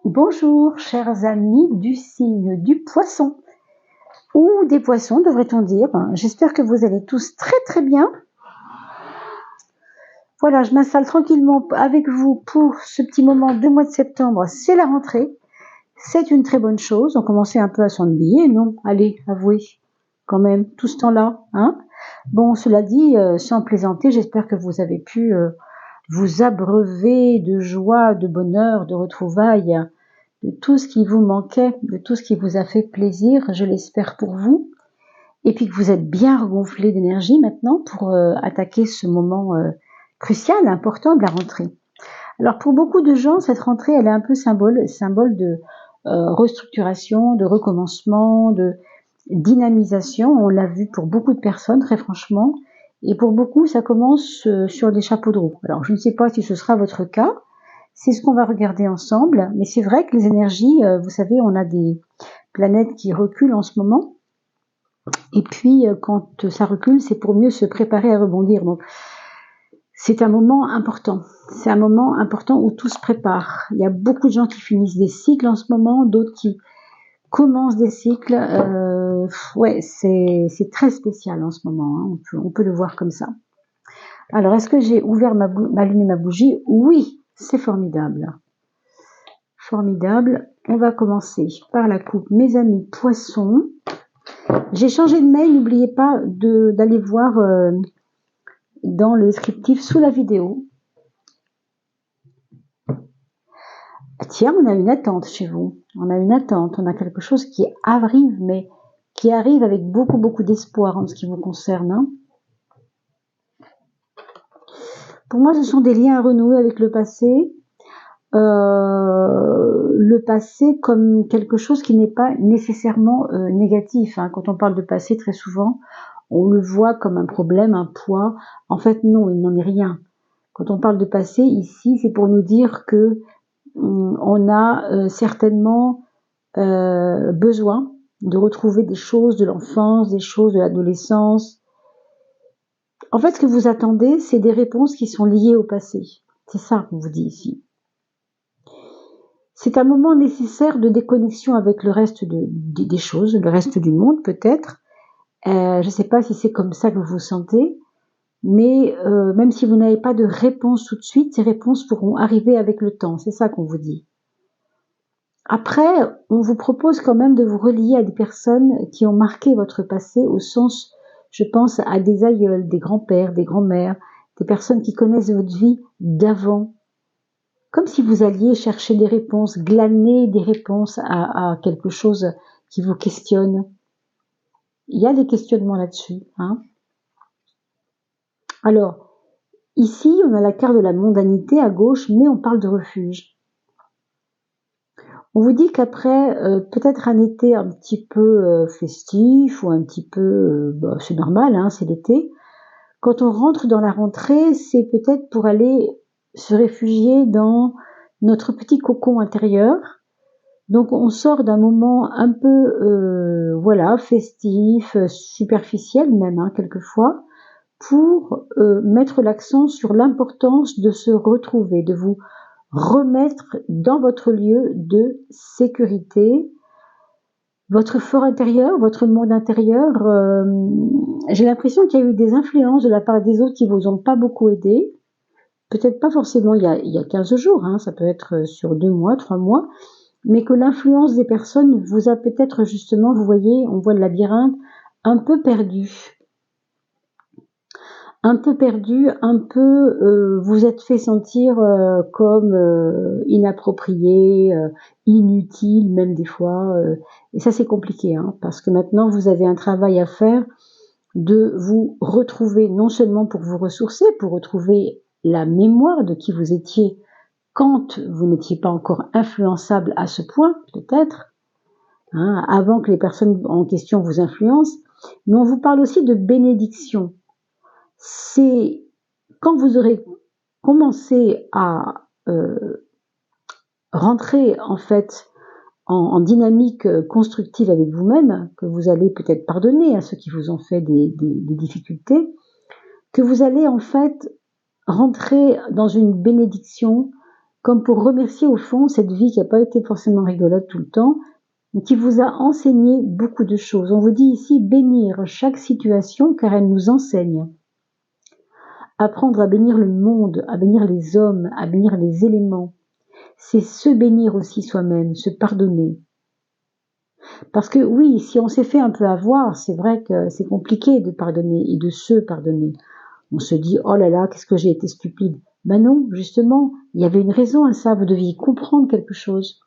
Bonjour, chers amis du signe du poisson, ou des poissons, devrait-on dire. J'espère que vous allez tous très très bien. Voilà, je m'installe tranquillement avec vous pour ce petit moment de mois de septembre. C'est la rentrée, c'est une très bonne chose. On commençait un peu à s'ennuyer, non? Allez, avouez, quand même, tout ce temps-là. Hein, bon, cela dit, sans plaisanter, j'espère que vous avez pu vous abreuver de joie, de bonheur, de retrouvailles, de tout ce qui vous manquait, de tout ce qui vous a fait plaisir, je l'espère pour vous, et puis que vous êtes bien regonflé d'énergie maintenant pour attaquer ce moment crucial, important de la rentrée. Alors pour beaucoup de gens, cette rentrée, elle est un peu symbole de restructuration, de recommencement, de dynamisation. On l'a vu pour beaucoup de personnes, très franchement, et pour beaucoup, ça commence sur des chapeaux de roue. Alors je ne sais pas si ce sera votre cas. C'est ce qu'on va regarder ensemble, mais c'est vrai que les énergies, vous savez, on a des planètes qui reculent en ce moment, et puis quand ça recule, c'est pour mieux se préparer à rebondir. Donc c'est un moment important, c'est un moment important où tout se prépare. Il y a beaucoup de gens qui finissent des cycles en ce moment, d'autres qui commencent des cycles. Ouais, c'est très spécial en ce moment, hein. On peut le voir comme ça. Alors, est-ce que j'ai ouvert allumé ma bougie? Oui, c'est formidable. Formidable. On va commencer par la coupe Mes amis poissons. J'ai changé de mail, n'oubliez pas d'aller voir dans le descriptif sous la vidéo. Tiens, on a une attente chez vous. On a une attente, on a quelque chose qui arrive, mais qui arrive avec beaucoup, beaucoup d'espoir en ce qui vous concerne. Hein. Pour moi, ce sont des liens à renouer avec le passé. Le passé comme quelque chose qui n'est pas nécessairement négatif. Hein. Quand on parle de passé, très souvent, on le voit comme un problème, un poids. En fait, non, il n'en est rien. Quand on parle de passé, ici, c'est pour nous dire que on a certainement besoin de retrouver des choses de l'enfance, des choses de l'adolescence. En fait, ce que vous attendez, c'est des réponses qui sont liées au passé. C'est ça qu'on vous dit ici. C'est un moment nécessaire de déconnexion avec le reste des choses, le reste du monde peut-être. Je ne sais pas si c'est comme ça que vous vous sentez, mais même si vous n'avez pas de réponse tout de suite, ces réponses pourront arriver avec le temps. C'est ça qu'on vous dit. Après, on vous propose quand même de vous relier à des personnes qui ont marqué votre passé au sens, je pense, à des aïeuls, des grands-pères, des grands-mères, des personnes qui connaissent votre vie d'avant. Comme si vous alliez chercher des réponses, glaner des réponses à quelque chose qui vous questionne. Il y a des questionnements là-dessus. Hein. Alors, ici, on a la carte de la mondanité à gauche, mais on parle de refuge. On vous dit qu'après, peut-être un été un petit peu festif, ou un petit peu, c'est normal, hein, c'est l'été. Quand on rentre dans la rentrée, c'est peut-être pour aller se réfugier dans notre petit cocon intérieur. Donc on sort d'un moment un peu voilà, festif, superficiel même, hein, quelquefois, pour mettre l'accent sur l'importance de se retrouver, de vous remettre dans votre lieu de sécurité, votre fort intérieur, votre monde intérieur. J'ai l'impression qu'il y a eu des influences de la part des autres qui vous ont pas beaucoup aidé. Peut-être pas forcément il y a 15 jours, hein, ça peut être sur 2 mois, 3 mois, mais que l'influence des personnes vous a peut-être justement, vous voyez, on voit le labyrinthe, un peu perdu. Un peu perdu, un peu vous êtes fait sentir comme inapproprié, inutile même des fois. Et ça c'est compliqué, hein, parce que maintenant vous avez un travail à faire de vous retrouver, non seulement pour vous ressourcer, pour retrouver la mémoire de qui vous étiez quand vous n'étiez pas encore influençable à ce point, peut-être, hein, avant que les personnes en question vous influencent, mais on vous parle aussi de bénédiction. C'est quand vous aurez commencé à rentrer en fait en dynamique constructive avec vous-même, que vous allez peut-être pardonner à ceux qui vous ont fait des difficultés, que vous allez en fait rentrer dans une bénédiction, comme pour remercier au fond cette vie qui n'a pas été forcément rigolote tout le temps, mais qui vous a enseigné beaucoup de choses. On vous dit ici bénir chaque situation car elle nous enseigne. Apprendre à bénir le monde, à bénir les hommes, à bénir les éléments. C'est se bénir aussi soi-même, se pardonner. Parce que oui, si on s'est fait un peu avoir, c'est vrai que c'est compliqué de pardonner et de se pardonner. On se dit, oh là là, qu'est-ce que j'ai été stupide. Ben non, justement, il y avait une raison à ça, vous deviez comprendre quelque chose.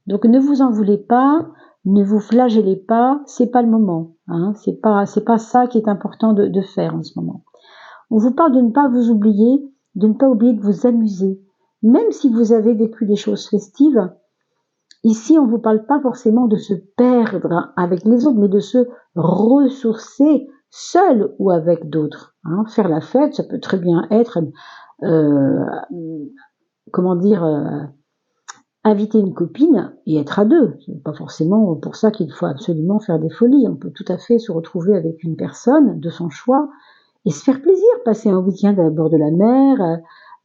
Donc ne vous en voulez pas, ne vous flagellez pas, c'est pas le moment. Hein, c'est pas ça qui est important de faire en ce moment. On vous parle de ne pas vous oublier, de ne pas oublier de vous amuser. Même si vous avez vécu des choses festives, ici on ne vous parle pas forcément de se perdre avec les autres, mais de se ressourcer seul ou avec d'autres. Hein, faire la fête, ça peut très bien être, inviter une copine et être à deux. C'est pas forcément pour ça qu'il faut absolument faire des folies. On peut tout à fait se retrouver avec une personne de son choix et se faire plaisir, passer un week-end à bord de la mer,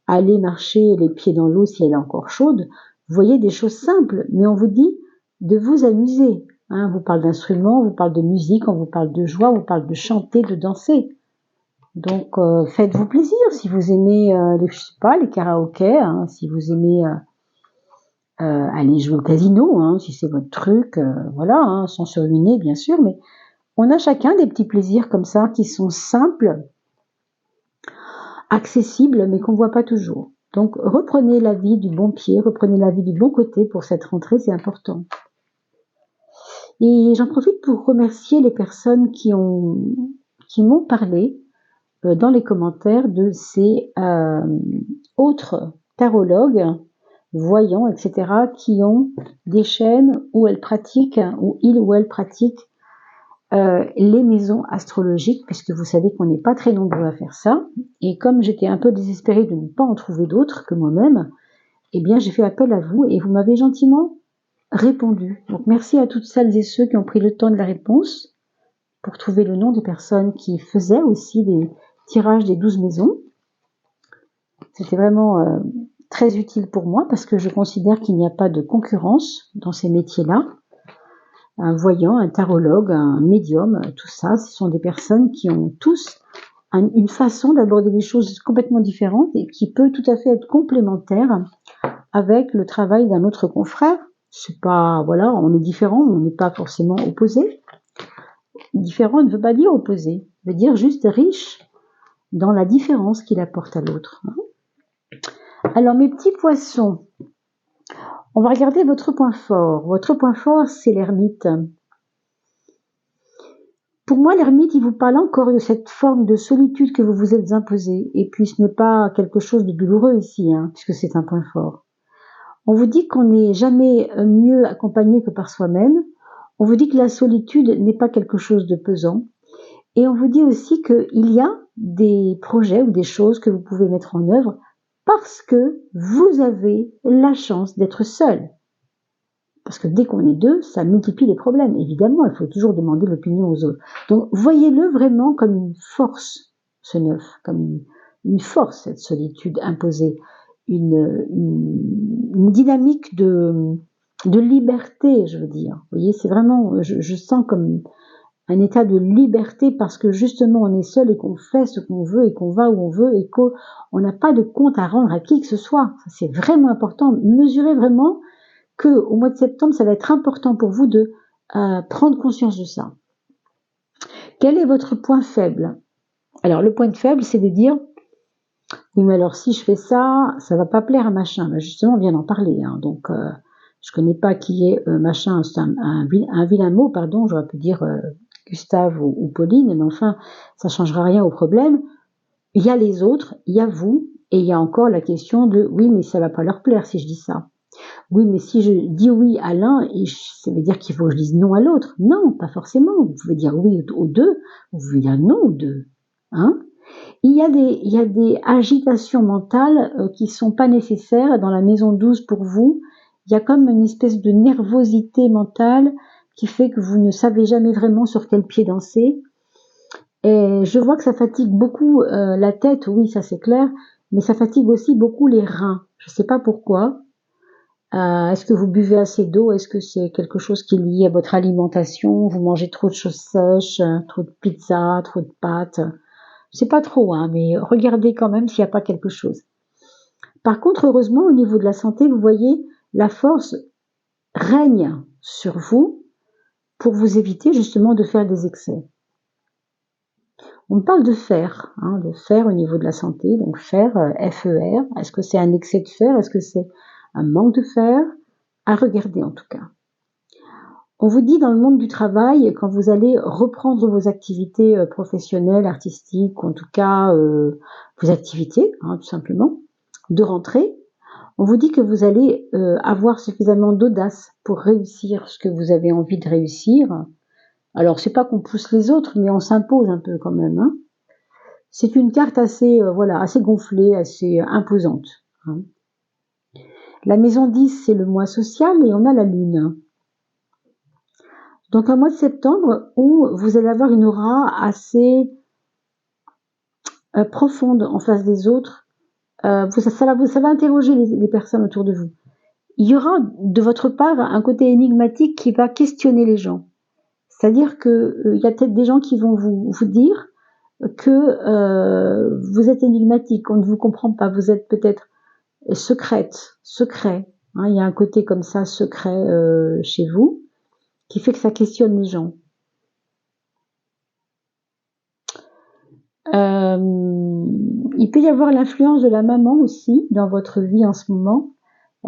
aller marcher les pieds dans l'eau si elle est encore chaude. Vous voyez, des choses simples, mais on vous dit de vous amuser. Hein, on vous parle d'instruments, on vous parle de musique, on vous parle de joie, on vous parle de chanter, de danser. Donc faites-vous plaisir si vous aimez les karaokés, hein, si vous aimez aller jouer au casino, hein, si c'est votre truc, voilà, hein, sans se ruiner bien sûr, mais on a chacun des petits plaisirs comme ça qui sont simples, accessibles, mais qu'on ne voit pas toujours. Donc reprenez la vie du bon pied, reprenez la vie du bon côté pour cette rentrée, c'est important. Et j'en profite pour remercier les personnes qui m'ont parlé dans les commentaires de ces autres tarologues, voyants, etc., qui ont des chaînes où elles pratiquent, où ils ou elles pratiquent les maisons astrologiques, puisque vous savez qu'on n'est pas très nombreux à faire ça. Et comme j'étais un peu désespérée de ne pas en trouver d'autres que moi-même, eh bien j'ai fait appel à vous et vous m'avez gentiment répondu. Donc merci à toutes celles et ceux qui ont pris le temps de la réponse pour trouver le nom des personnes qui faisaient aussi des tirages des 12 maisons. C'était vraiment très utile pour moi parce que je considère qu'il n'y a pas de concurrence dans ces métiers-là. Un voyant, un tarologue, un médium, tout ça, ce sont des personnes qui ont tous une façon d'aborder les choses complètement différentes et qui peut tout à fait être complémentaire avec le travail d'un autre confrère. C'est pas, voilà, on est différents, on n'est pas forcément opposés. Différent ne veut pas dire opposé, veut dire juste riche dans la différence qu'il apporte à l'autre. Alors mes petits poissons, on va regarder votre point fort. Votre point fort, c'est l'ermite. Pour moi, l'ermite, il vous parle encore de cette forme de solitude que vous vous êtes imposée. Et puis, ce n'est pas quelque chose de douloureux ici, hein, puisque c'est un point fort. On vous dit qu'on n'est jamais mieux accompagné que par soi-même. On vous dit que la solitude n'est pas quelque chose de pesant. Et on vous dit aussi qu'il y a des projets ou des choses que vous pouvez mettre en œuvre parce que vous avez la chance d'être seul. Parce que dès qu'on est deux, ça multiplie les problèmes. Évidemment, il faut toujours demander l'opinion aux autres. Donc, voyez-le vraiment comme une force, ce 9, comme une force, cette solitude imposée, une dynamique de liberté, je veux dire. Vous voyez, c'est vraiment, je sens comme un état de liberté parce que justement on est seul et qu'on fait ce qu'on veut et qu'on va où on veut et qu'on n'a pas de compte à rendre à qui que ce soit. C'est vraiment important. Mesurez vraiment que au mois de septembre, ça va être important pour vous de prendre conscience de ça. Quel est votre point faible? Alors le point faible, c'est de dire oui, mais alors si je fais ça, ça va pas plaire à machin. Ben justement, on vient d'en parler. Hein. Donc je connais pas qui est machin. C'est un vilain mot, pardon. J'aurais pu dire Gustave ou Pauline, mais enfin, ça changera rien au problème. Il y a les autres, il y a vous, et il y a encore la question de oui, mais ça va pas leur plaire si je dis ça. Oui, mais si je dis oui à l'un, ça veut dire qu'il faut que je dise non à l'autre. Non, pas forcément. Vous pouvez dire oui aux deux, vous pouvez dire non aux deux. Hein? Il y a des agitations mentales qui sont pas nécessaires dans la maison 12 pour vous. Il y a comme une espèce de nervosité mentale qui fait que vous ne savez jamais vraiment sur quel pied danser. Et je vois que ça fatigue beaucoup la tête, oui, ça c'est clair, mais ça fatigue aussi beaucoup les reins. Je ne sais pas pourquoi. Est-ce que vous buvez assez d'eau? Est-ce que c'est quelque chose qui est lié à votre alimentation? Vous mangez trop de choses sèches, trop de pizza, trop de pâtes? Je sais pas trop, hein, mais regardez quand même s'il n'y a pas quelque chose. Par contre, heureusement, au niveau de la santé, vous voyez, la force règne sur vous pour vous éviter justement de faire des excès. On parle de fer, hein, de fer au niveau de la santé, donc fer, FER. Est-ce que c'est un excès de fer? Est-ce que c'est un manque de fer? À regarder en tout cas. On vous dit dans le monde du travail, quand vous allez reprendre vos activités professionnelles, artistiques, ou en tout cas vos activités, hein, tout simplement, de rentrer, on vous dit que vous allez avoir suffisamment d'audace pour réussir ce que vous avez envie de réussir. Alors, c'est pas qu'on pousse les autres, mais on s'impose un peu quand même. Hein. C'est une carte assez, voilà, assez gonflée, assez imposante. Hein. La maison 10, c'est le mois social et on a la lune. Donc un mois de septembre où vous allez avoir une aura assez profonde en face des autres. Ça va interroger les personnes autour de vous. Il y aura de votre part un côté énigmatique qui va questionner les gens. C'est-à-dire que y a peut-être des gens qui vont vous dire que vous êtes énigmatique, on ne vous comprend pas, vous êtes peut-être secret. Hein, il y a un côté comme ça secret chez vous qui fait que ça questionne les gens. Il peut y avoir l'influence de la maman aussi dans votre vie en ce moment.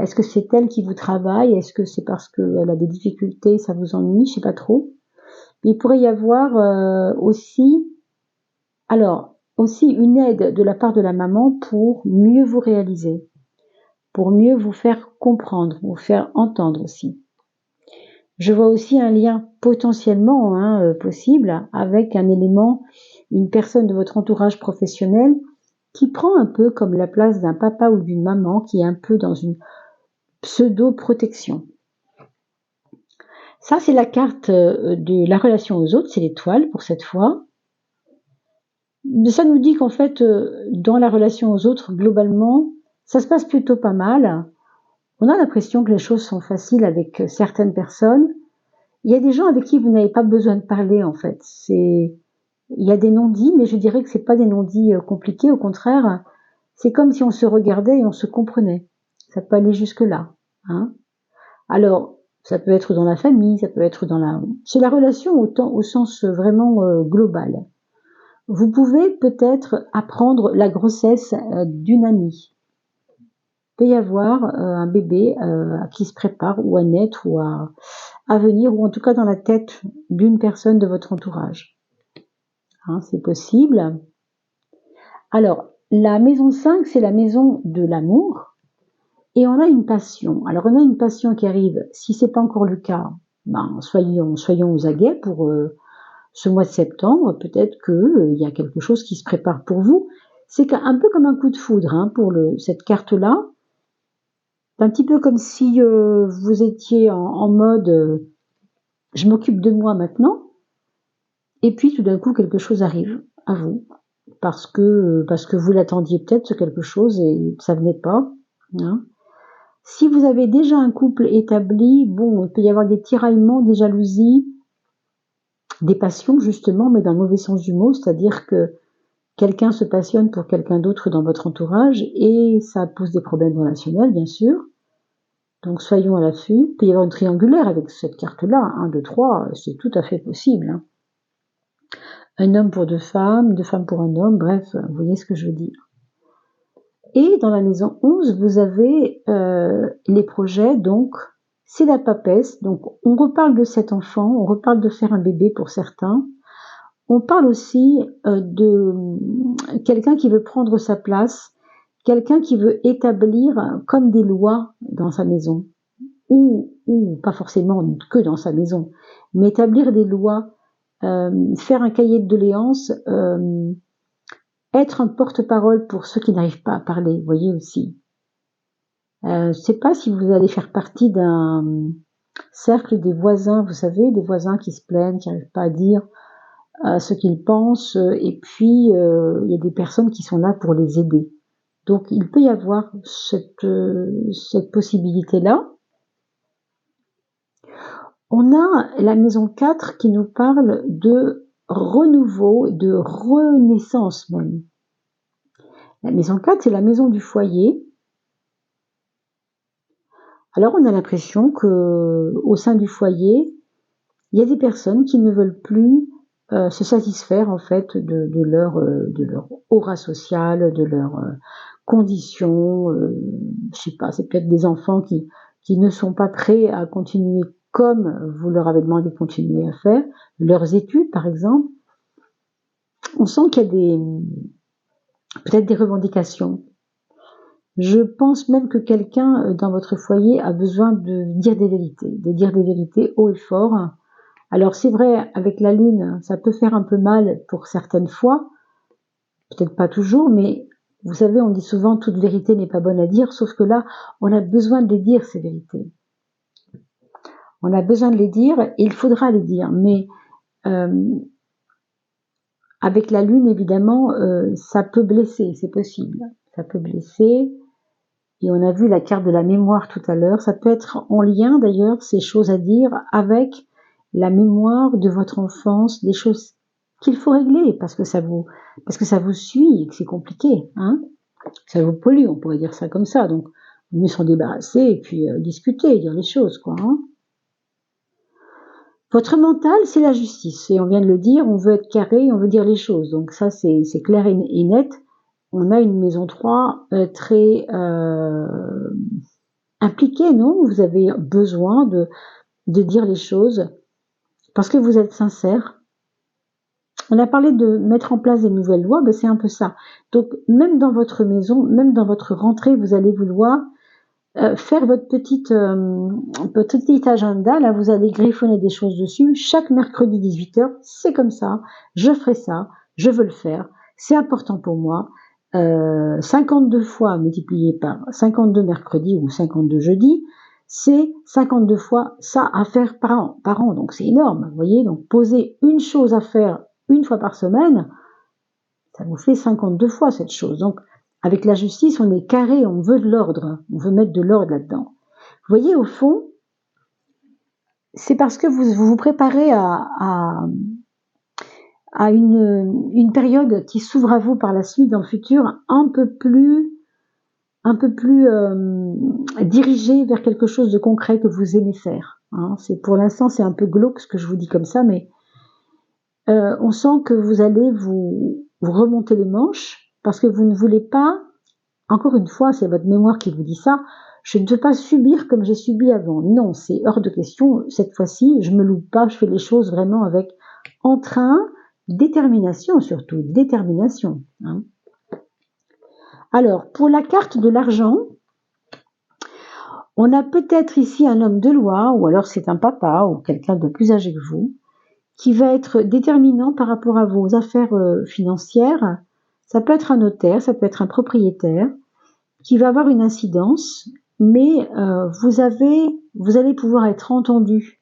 Est-ce que c'est elle qui vous travaille? Est-ce que c'est parce qu'elle a des difficultés, ça vous ennuie? Je sais pas trop. Il pourrait y avoir aussi une aide de la part de la maman pour mieux vous réaliser, pour mieux vous faire comprendre, vous faire entendre aussi. Je vois aussi un lien potentiellement possible avec un élément, une personne de votre entourage professionnel qui prend un peu comme la place d'un papa ou d'une maman qui est un peu dans une pseudo-protection. Ça, c'est la carte de la relation aux autres, c'est l'étoile pour cette fois. Ça nous dit qu'en fait, dans la relation aux autres, globalement, ça se passe plutôt pas mal. On a l'impression que les choses sont faciles avec certaines personnes. Il y a des gens avec qui vous n'avez pas besoin de parler, en fait. Il y a des non-dits, mais je dirais que c'est pas des non-dits compliqués. Au contraire, c'est comme si on se regardait et on se comprenait. Ça peut aller jusque-là. Hein. Alors, ça peut être dans la famille, ça peut être c'est la relation au sens vraiment global. Vous pouvez peut-être apprendre la grossesse d'une amie. Il peut y avoir un bébé qui se prépare ou à naître ou à venir, ou en tout cas dans la tête d'une personne de votre entourage. Hein, c'est possible. Alors, la maison 5, c'est la maison de l'amour. Et on a une passion. Alors, on a une passion qui arrive, si c'est pas encore le cas, soyons aux aguets pour ce mois de septembre. Peut-être qu'il y a quelque chose qui se prépare pour vous. C'est un peu comme un coup de foudre hein, pour cette carte-là. C'est un petit peu comme si vous étiez en mode je m'occupe de moi maintenant. Et puis tout d'un coup, quelque chose arrive à vous. Parce que vous l'attendiez peut-être, ce quelque chose, et ça venait pas. Hein. Si vous avez déjà un couple établi, bon, il peut y avoir des tiraillements, des jalousies, des passions justement, mais dans le mauvais sens du mot, c'est-à-dire que quelqu'un se passionne pour quelqu'un d'autre dans votre entourage et ça pose des problèmes relationnels, bien sûr. Donc soyons à l'affût. Il peut y avoir une triangulaire avec cette carte-là, 1, 2, 3, c'est tout à fait possible. Hein. Un homme pour deux femmes pour un homme, bref, vous voyez ce que je veux dire. Et dans la maison 11, vous avez les projets, donc c'est la papesse, donc on reparle de cet enfant, on reparle de faire un bébé pour certains, on parle aussi de quelqu'un qui veut prendre sa place, quelqu'un qui veut établir comme des lois dans sa maison, ou pas forcément que dans sa maison, mais établir des lois, faire un cahier de doléances, être un porte-parole pour ceux qui n'arrivent pas à parler, vous voyez aussi. Je ne sais pas si vous allez faire partie d'un cercle des voisins, vous savez, des voisins qui se plaignent, qui n'arrivent pas à dire ce qu'ils pensent, et puis il y a des personnes qui sont là pour les aider. Donc il peut y avoir cette possibilité-là. On a la maison 4 qui nous parle de renouveau, de renaissance même. La maison 4, c'est la maison du foyer. Alors on a l'impression que au sein du foyer, il y a des personnes qui ne veulent plus se satisfaire en fait de leur aura sociale, de leurs conditions. Je sais pas, c'est peut-être des enfants qui ne sont pas prêts à continuer comme vous leur avez demandé de continuer à faire, leurs études par exemple. On sent qu'il y a peut-être des revendications. Je pense même que quelqu'un dans votre foyer a besoin de dire des vérités haut et fort. Alors c'est vrai, avec la lune, ça peut faire un peu mal pour certaines fois, peut-être pas toujours, mais vous savez, on dit souvent toute vérité n'est pas bonne à dire, sauf que là, on a besoin de les dire, ces vérités. On a besoin de les dire, et il faudra les dire, mais avec la lune, évidemment, ça peut blesser, c'est possible. Ça peut blesser. Et on a vu la carte de la mémoire tout à l'heure. Ça peut être en lien, d'ailleurs, ces choses à dire, avec la mémoire de votre enfance, des choses qu'il faut régler, parce que ça vous suit et que c'est compliqué, hein. Ça vous pollue, on pourrait dire ça comme ça. Donc, mieux s'en débarrasser et puis discuter, dire les choses, quoi, hein. Votre mental, c'est la justice. Et on vient de le dire, on veut être carré, on veut dire les choses. Donc ça, c'est clair et net. On a une maison 3 très impliquée, non? Vous avez besoin de dire les choses parce que vous êtes sincère. On a parlé de mettre en place des nouvelles lois, ben c'est un peu ça. Donc même dans votre maison, même dans votre rentrée, vous allez vouloir faire votre petit agenda. Là, vous allez griffonner des choses dessus. Chaque mercredi 18h, c'est comme ça. Je ferai ça. Je veux le faire. C'est important pour moi. 52 fois multiplié par 52 mercredis ou 52 jeudis, c'est 52 fois ça à faire par an. Donc c'est énorme, vous voyez. Donc poser une chose à faire une fois par semaine, ça vous fait 52 fois cette chose. Donc avec la justice, on est carré, on veut de l'ordre, on veut mettre de l'ordre là-dedans. Vous voyez, au fond, c'est parce que vous préparez à une période qui s'ouvre à vous par la suite dans le futur un peu plus dirigée vers quelque chose de concret que vous aimez faire, hein. C'est pour l'instant c'est un peu glauque ce que je vous dis comme ça, mais on sent que vous allez vous remonter les manches parce que vous ne voulez pas, encore une fois, c'est votre mémoire qui vous dit ça, je ne veux pas subir comme j'ai subi avant. Non, c'est hors de question. Cette fois-ci, je me loupe pas, je fais les choses vraiment avec entrain, détermination surtout, détermination, hein. Alors, pour la carte de l'argent, on a peut-être ici un homme de loi, ou alors c'est un papa, ou quelqu'un de plus âgé que vous, qui va être déterminant par rapport à vos affaires financières. Ça peut être un notaire, ça peut être un propriétaire, qui va avoir une incidence, mais vous allez pouvoir être entendu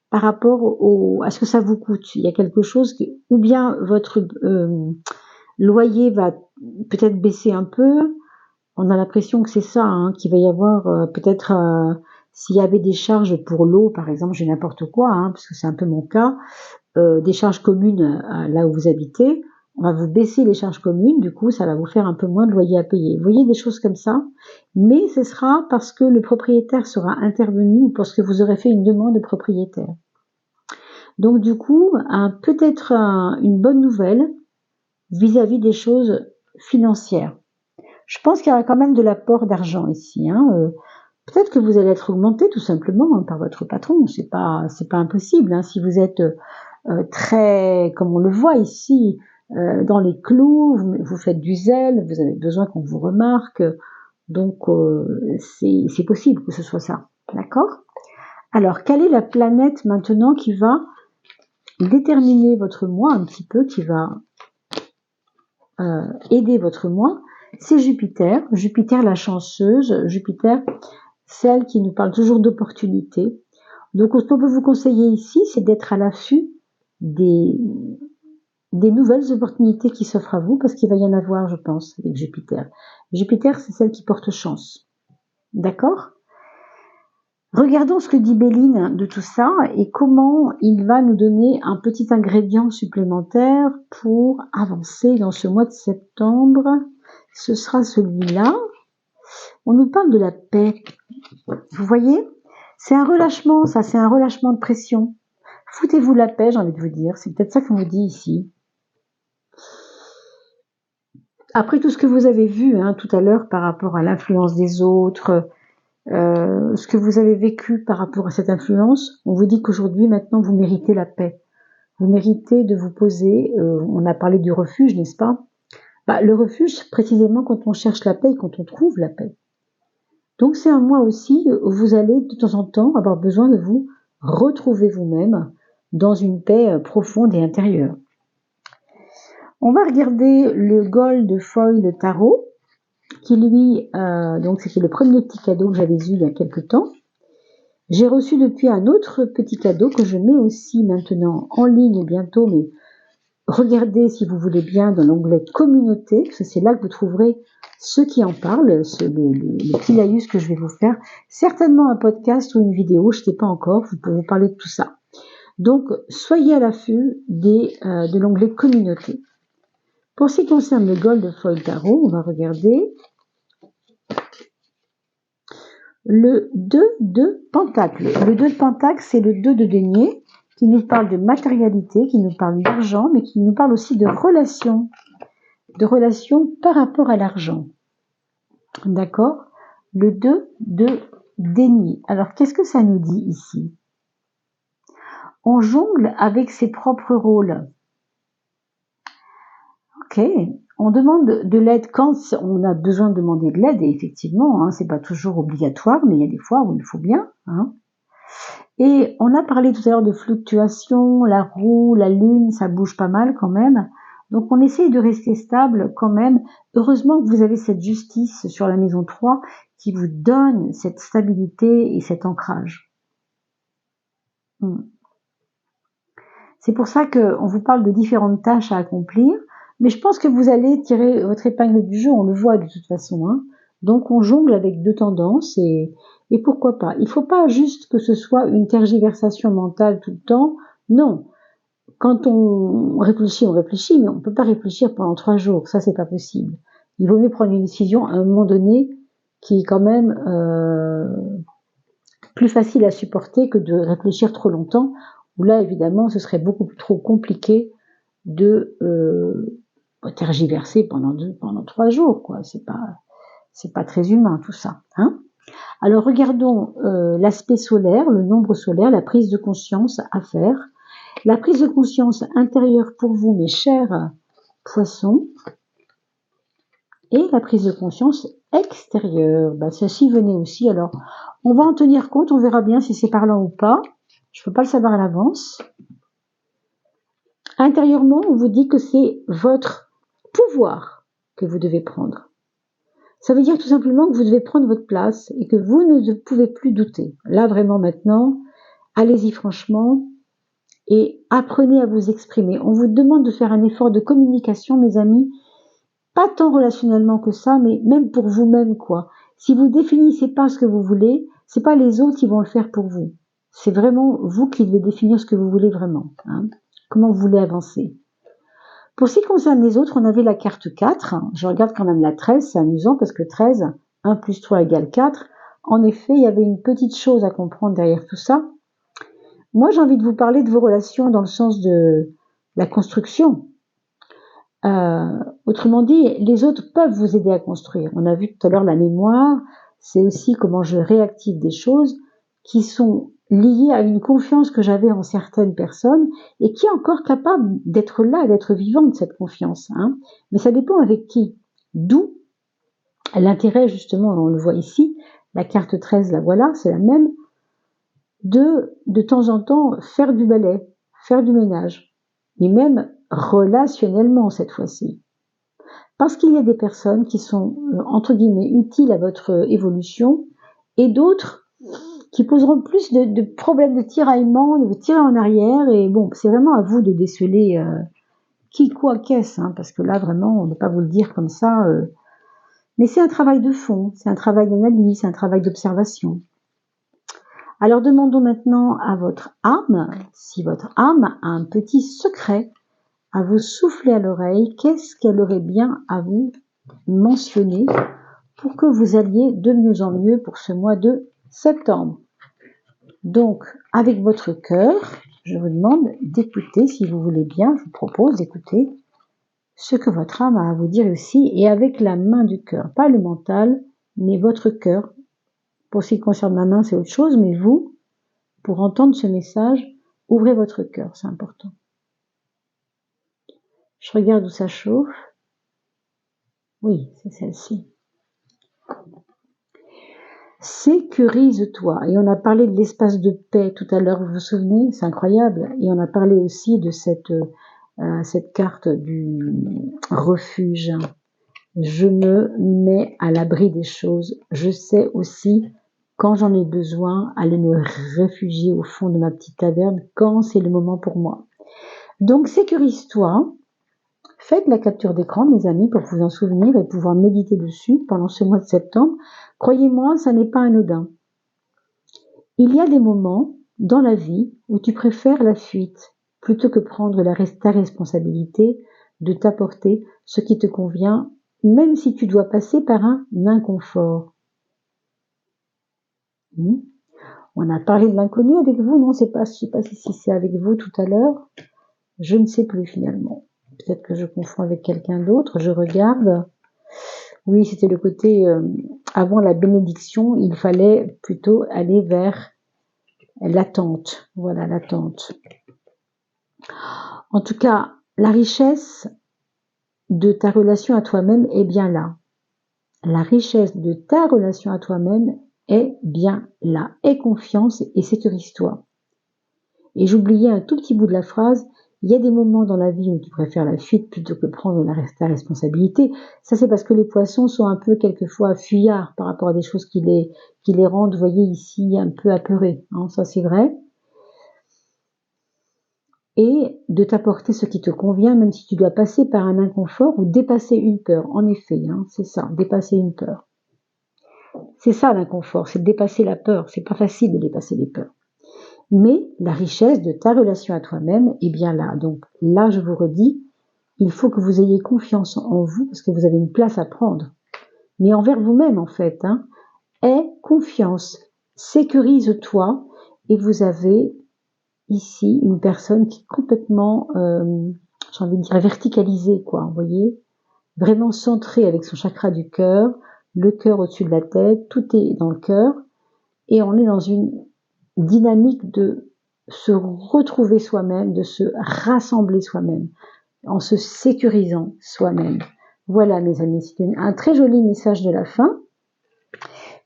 par rapport à ce que ça vous coûte. Il y a quelque chose, ou bien votre loyer va peut-être baisser un peu. On a l'impression que c'est ça, hein, qu'il va y avoir peut-être s'il y avait des charges pour l'eau, par exemple, j'ai n'importe quoi, hein, parce que c'est un peu mon cas, des charges communes là où vous habitez. On va vous baisser les charges communes, du coup, ça va vous faire un peu moins de loyer à payer. Vous voyez, des choses comme ça. Mais ce sera parce que le propriétaire sera intervenu ou parce que vous aurez fait une demande de propriétaire. Donc, du coup, peut-être une bonne nouvelle vis-à-vis des choses financières. Je pense qu'il y aura quand même de l'apport d'argent ici, hein. Peut-être que vous allez être augmenté tout simplement hein, par votre patron. C'est pas impossible, hein. Si vous êtes très, comme on le voit ici, dans les clous, vous faites du zèle, vous avez besoin qu'on vous remarque, donc c'est possible que ce soit ça, d'accord? Alors, quelle est la planète maintenant qui va déterminer votre mois un petit peu, qui va aider votre mois? C'est Jupiter, Jupiter la chanceuse, Jupiter, celle qui nous parle toujours d'opportunités. Donc, ce qu'on peut vous conseiller ici, c'est d'être à l'affût des des nouvelles opportunités qui s'offrent à vous, parce qu'il va y en avoir, je pense, avec Jupiter. Jupiter, c'est celle qui porte chance. D'accord ? Regardons ce que dit Béline de tout ça et comment il va nous donner un petit ingrédient supplémentaire pour avancer dans ce mois de septembre. Ce sera celui-là. On nous parle de la paix. Vous voyez ? C'est un relâchement, ça, c'est un relâchement de pression. Foutez-vous la paix, j'ai envie de vous dire. C'est peut-être ça qu'on vous dit ici. Après tout ce que vous avez vu tout à l'heure par rapport à l'influence des autres, ce que vous avez vécu par rapport à cette influence, on vous dit qu'aujourd'hui, maintenant, vous méritez la paix. Vous méritez de vous poser, on a parlé du refuge, n'est-ce pas ? Le refuge, précisément quand on cherche la paix, quand on trouve la paix. Donc c'est un mois aussi où vous allez de temps en temps avoir besoin de vous retrouver vous-même dans une paix profonde et intérieure. On va regarder le Gold Foil Tarot, qui lui, donc c'était le premier petit cadeau que j'avais eu il y a quelques temps. J'ai reçu depuis un autre petit cadeau que je mets aussi maintenant en ligne bientôt, mais regardez si vous voulez bien dans l'onglet communauté, parce que c'est là que vous trouverez ceux qui en parlent, le petit laïus que je vais vous faire, certainement un podcast ou une vidéo, je ne sais pas encore, vous pouvez vous parler de tout ça. Donc soyez à l'affût de l'onglet communauté. Pour ce qui concerne le Gold Foil Tarot, on va regarder le 2 de Pentacle. Le 2 de Pentacle, c'est le 2 de denier qui nous parle de matérialité, qui nous parle d'argent, mais qui nous parle aussi de relations par rapport à l'argent. D'accord ? Le 2 de denier. Alors, qu'est-ce que ça nous dit ici ? On jongle avec ses propres rôles. Ok, on demande de l'aide quand on a besoin de demander de l'aide, et effectivement, c'est pas toujours obligatoire, mais il y a des fois où il faut bien. Et on a parlé tout à l'heure de fluctuations, la roue, la lune, ça bouge pas mal quand même. Donc on essaye de rester stable quand même. Heureusement que vous avez cette justice sur la maison 3 qui vous donne cette stabilité et cet ancrage. C'est pour ça qu'on vous parle de différentes tâches à accomplir. Mais je pense que vous allez tirer votre épingle du jeu, on le voit de toute façon. Donc on jongle avec deux tendances et pourquoi pas. Il ne faut pas juste que ce soit une tergiversation mentale tout le temps. Non. Quand on réfléchit, mais on ne peut pas réfléchir pendant 3 jours. Ça, c'est pas possible. Il vaut mieux prendre une décision à un moment donné qui est quand même plus facile à supporter que de réfléchir trop longtemps, où là, évidemment, ce serait beaucoup trop compliqué de tergiverser pendant 3 jours, quoi. C'est pas très humain tout ça. Alors regardons l'aspect solaire, le nombre solaire, la prise de conscience à faire. La prise de conscience intérieure pour vous, mes chers poissons, et la prise de conscience extérieure. Ceci venait aussi. Alors, on va en tenir compte, on verra bien si c'est parlant ou pas. Je ne peux pas le savoir à l'avance. Intérieurement, on vous dit que c'est votre pouvoir que vous devez prendre. Ça veut dire tout simplement que vous devez prendre votre place et que vous ne pouvez plus douter. Là, vraiment, maintenant, allez-y franchement et apprenez à vous exprimer. On vous demande de faire un effort de communication, mes amis, pas tant relationnellement que ça, mais même pour vous-même, quoi. Si vous définissez pas ce que vous voulez, c'est pas les autres qui vont le faire pour vous. C'est vraiment vous qui devez définir ce que vous voulez vraiment. Comment vous voulez avancer. Pour ce qui concerne les autres, on avait la carte 4. Je regarde quand même la 13, c'est amusant parce que 13, 1 plus 3 égale 4. En effet, il y avait une petite chose à comprendre derrière tout ça. Moi, j'ai envie de vous parler de vos relations dans le sens de la construction. Autrement dit, les autres peuvent vous aider à construire. On a vu tout à l'heure la mémoire, c'est aussi comment je réactive des choses qui sont liées à une confiance que j'avais en certaines personnes et qui est encore capable d'être là, d'être vivante cette confiance. Mais ça dépend avec qui. D'où l'intérêt justement, on le voit ici, la carte 13, la voilà, c'est la même, de temps en temps faire du balai, faire du ménage, mais même relationnellement cette fois-ci. Parce qu'il y a des personnes qui sont, entre guillemets, utiles à votre évolution et d'autres qui poseront plus de problèmes de tiraillement, de vous tirer en arrière. Et bon, c'est vraiment à vous de déceler Qui, quoi, qu'est-ce, hein, parce que là, vraiment, on ne peut pas vous le dire comme ça. Mais c'est un travail de fond, c'est un travail d'analyse, c'est un travail d'observation. Alors demandons maintenant à votre âme, si votre âme a un petit secret à vous souffler à l'oreille, qu'est-ce qu'elle aurait bien à vous mentionner pour que vous alliez de mieux en mieux pour ce mois de septembre. Donc, avec votre cœur, je vous demande d'écouter, si vous voulez bien, je vous propose d'écouter ce que votre âme a à vous dire aussi, et avec la main du cœur, pas le mental, mais votre cœur. Pour ce qui concerne ma main, c'est autre chose, mais vous, pour entendre ce message, ouvrez votre cœur, c'est important. Je regarde où ça chauffe. Oui, c'est celle-ci. Sécurise-toi. Et on a parlé de l'espace de paix tout à l'heure, vous vous souvenez? C'est incroyable. Et on a parlé aussi de cette carte du refuge. Je me mets à l'abri des choses. Je sais aussi, quand j'en ai besoin, aller me réfugier au fond de ma petite taverne quand c'est le moment pour moi. Donc, sécurise-toi. Faites la capture d'écran, mes amis, pour vous en souvenir et pouvoir méditer dessus pendant ce mois de septembre. Croyez-moi, ça n'est pas anodin. Il y a des moments dans la vie où tu préfères la fuite plutôt que prendre ta responsabilité de t'apporter ce qui te convient, même si tu dois passer par un inconfort. On a parlé de l'inconnu avec vous, non? Je sais pas si c'est avec vous tout à l'heure. Je ne sais plus finalement. Peut-être que je confonds avec quelqu'un d'autre. Je regarde. Oui, c'était le côté avant la bénédiction, il fallait plutôt aller vers l'attente. Voilà, l'attente. En tout cas, la richesse de ta relation à toi-même est bien là. La richesse de ta relation à toi-même est bien là. Aie confiance et sécurise-toi. Et j'oubliais un tout petit bout de la phrase. Il y a des moments dans la vie où tu préfères la fuite plutôt que prendre ta responsabilité. Ça, c'est parce que les poissons sont un peu quelquefois fuyards par rapport à des choses qui les rendent, vous voyez ici, un peu apeurés. Hein, ça, c'est vrai. Et de t'apporter ce qui te convient, même si tu dois passer par un inconfort ou dépasser une peur. En effet, hein, c'est ça, dépasser une peur. C'est ça l'inconfort, c'est de dépasser la peur. C'est pas facile de dépasser les peurs. Mais la richesse de ta relation à toi-même est bien là. Donc là, je vous redis, il faut que vous ayez confiance en vous parce que vous avez une place à prendre. Mais envers vous-même, en fait. Hein. Aie confiance, sécurise-toi et vous avez ici une personne qui est complètement, j'ai envie de dire, verticalisée, quoi. Vous voyez, vraiment centrée avec son chakra du cœur, le cœur au-dessus de la tête, tout est dans le cœur et on est dans une dynamique de se retrouver soi-même, de se rassembler soi-même, en se sécurisant soi-même. Voilà, mes amis, c'est un très joli message de la fin.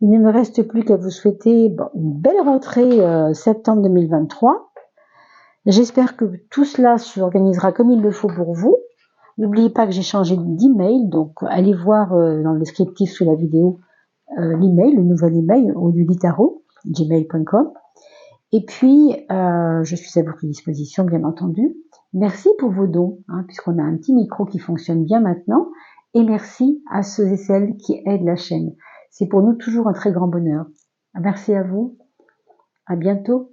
Il ne me reste plus qu'à vous souhaiter une belle rentrée septembre 2023. J'espère que tout cela s'organisera comme il le faut pour vous. N'oubliez pas que j'ai changé d'email, donc allez voir dans le descriptif sous la vidéo l'email, le nouvel email au du Litaro, gmail.com. Et puis, je suis à votre disposition, bien entendu. Merci pour vos dons, hein, puisqu'on a un petit micro qui fonctionne bien maintenant. Et merci à ceux et celles qui aident la chaîne. C'est pour nous toujours un très grand bonheur. Merci à vous. À bientôt.